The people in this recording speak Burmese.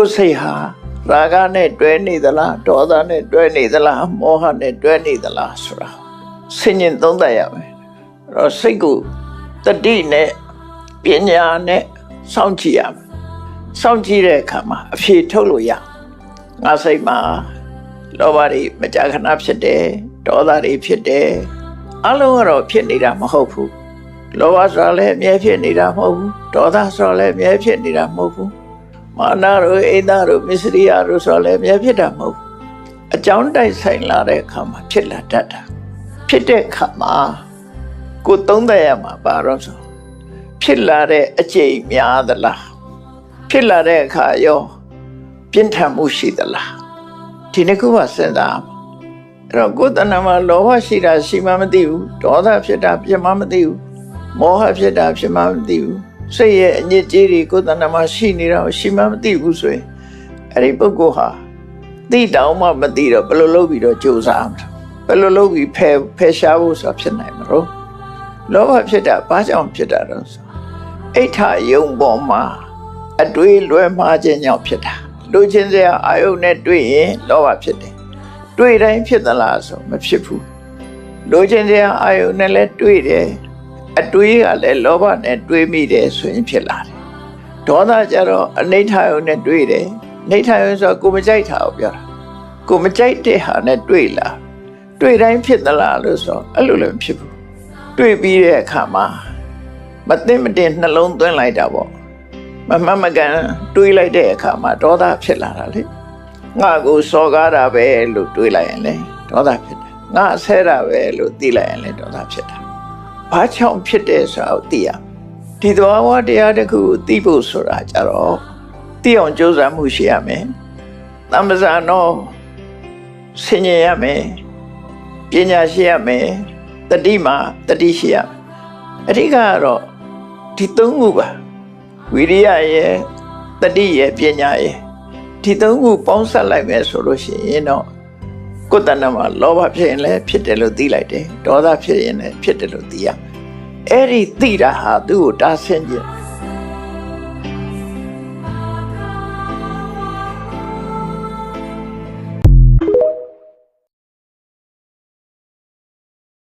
ကိုယ်စိတ်ဟာရာဂနဲ့တွဲနေသလားဒေါသနဲ့တွဲနေသလားမောဟနဲ့တွဲနေသလားဆိုတာဆင်ញင်သုံးသပ်ရမယ်အဲ့တော့စိတ်ကိုတတိနဲ့ပညာနဲ့စောင့်ကြည့်ရမယ်စောင့်ကြည့်တဲ့အခါမှာအဖြေထုတ်လို့ရငါစိတ်မှာလောဘတွေမကြာခဏဖြစ်တယ်ဒေါသတွေဖြစ်တယ်အလုံးကတော့ဖြစ်နေတာမဟုတ်ဘူးလောဘဆိုတာလည်းအမြဲဖြစ်နေတာမဟုတ်ဘူးဒေါသဆိုတာလည်းအမြဲဖြစ်နေတာမဟုတ်ဘူးမာနတို့အိဒါတို့မစ္စရိယတို့ဆိုတာလည်းအမြဲဖြစ်တာမဟုတ်ဘူးအကြောင်းတိုက်ဆိုင်လာတဲ့အခါမှာဖြစ်လာတတ်တာဖြစ်တဲ့အခါမှာကိုယ်သုံးသပ်ရမှာပါတော့ဆိုဖြစ်လာတဲ့အကျိန်များသလားဖြစ်လာတဲ့အခါရောပြင်းထန်မှုရှိသလားဒီနှစ်ခုပါစဉ်းစားအဲ့တော့ကိုယ်တဏ္ဍာမှာလောဘရှိတာရှိမှမသိဘူးဒေါသဖြစ်တာဖြစ်မှမသိဘူးမောဟဖြစ်တာဖြစ်မှမသိဘူးစိတ်ရဲ့အညစ်အကြေးတွေကိုယ်တဏ္ဍာမှာရှိနေတာရှိမှမသိဘူးဆိုရင်အဲ့ဒီပုဂ္ဂိုလ်ဟာသိတောင်မှမသိတော့ဘယ်လိုလုပ်ပြီးတော့ကြိုးစားမလဲဘယ်လိုလုပ်ပြီးဖယ်ရှားဖို့ဆိုတာဖြစ်နိုင်မလို့လောဘဖြစ်တာဘာကြောင့်ဖြစ်တာတော့ဆိုအိဋ္ဌယုံပေါ်မှာအတွေးလွဲမှားခြင်းကြောင့်ဖြစ်တာလူချင်းစရာအာယုန်နဲ့တွေ့ရင်လောဘဖြစ်တယ်တွေ့တိုင်းဖြစ်သလားဆိုမဖြစ်ဘူးလူချင်းစရာအာယုန်နဲ့လည်းတွေ့တယ်အတွေးကလည်းလောဘနဲ့တွေးမိတယ်ဆိုရင်ဖြစ်လာတယ်ဒေါသကြတော့အနိဋ္ဌယုန်နဲ့တွေ့တယ်အနိဋ္ဌယုန်ဆိုကိုမကြိုက်တာကိုပြောတာကိုမကြိုက်တဲ့ဟာနဲ့တွေ့လာတွေ့တိုင်းဖြစ်သလားလို့ဆိုအဲ့လိုလည်းမဖြစ်ဘူးတွေ့ပြီးတဲ့အခါမှာမသိမတင်နှလုံးသွင်းလိုက်တာပေါ့မမှန်မကန်တွေးလိုက်တဲ့အခါမှာဒေါသဖြစ်လာတာလေငါကိုစော်ကားတာပဲလို့တွေးလိုက်ရင်လေဒေါသဖြစ်တယ်ငါဆဲတာပဲလို့သိလိုက်ရင်လေဒေါသဖြစ်တာဘာကြောင့်ဖြစ်တယ်ဆိုတာကိုသိရဒီသဘာဝတရားတစ်ခုကိုသိဖို့ဆိုတာကြတော့သိအောင်ကြိုးစားမှုရှိရမယ်သမ္ပဇာနောဆင်ញင်ရမယ်ပညာရှိရမယ်တတိမှာတတိရှိရမယ်အဓိကကတော့ဒီသုံးခုပါဝိရိယရဲ့တတိရဲ့ပညာရဲ့ဒီသုံးခုပေါင်းစပ်လိုက်မယ်ဆိုလို့ရှိရင်တော့ကိုယ်တဏ္ဍာမှာလောဘဖြစ်ရင်လည်းဖြစ်တယ်လို့သိလိုက်တယ်ဒေါသဖြစ်ရင်လည်းဖြစ်တယ်လို့သိရအဲ့ဒီသိတာဟာသူ့ကိုတားဆင်းခြင်း